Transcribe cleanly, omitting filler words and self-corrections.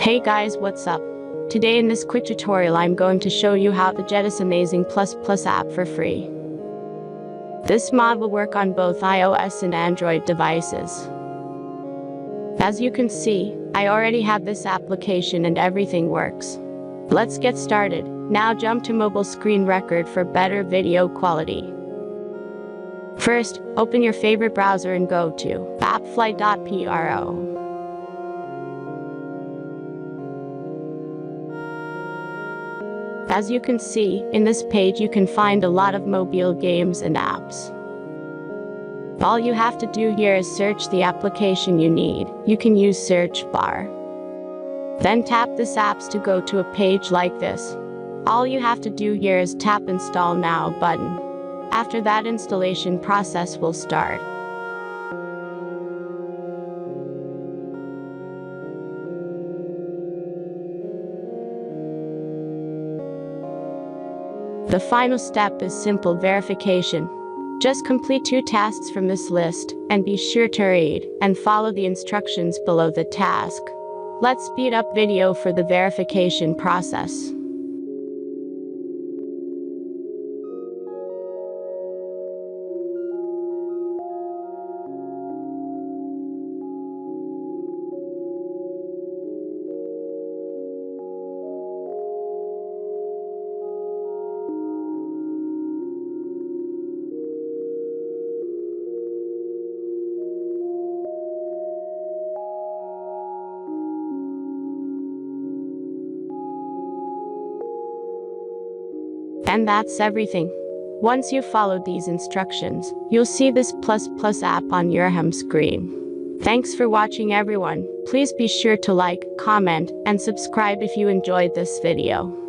Hey guys, what's up? Today in this quick tutorial I'm going to show you how to get this amazing Plus Plus app for free. This mod will work on both iOS and Android devices. As you can see, I already have this application and everything works. Let's get started. Now jump to mobile screen record for better video quality. First, open your favorite browser and go to appflight.pro. As you can see, in this page you can find a lot of mobile games and apps. All you have to do here is search the application you need. You can use search bar. Then tap this apps to go to a page like this. All you have to do here is tap Install Now button. After that, installation process will start. The final step is simple verification. Just complete 2 tasks from this list, and be sure to read and follow the instructions below the task. Let's speed up video for the verification process. And that's everything. Once you've followed these instructions, you'll see this Plus Plus app on your home screen. Thanks for watching everyone. Please be sure to like, comment, and subscribe if you enjoyed this video.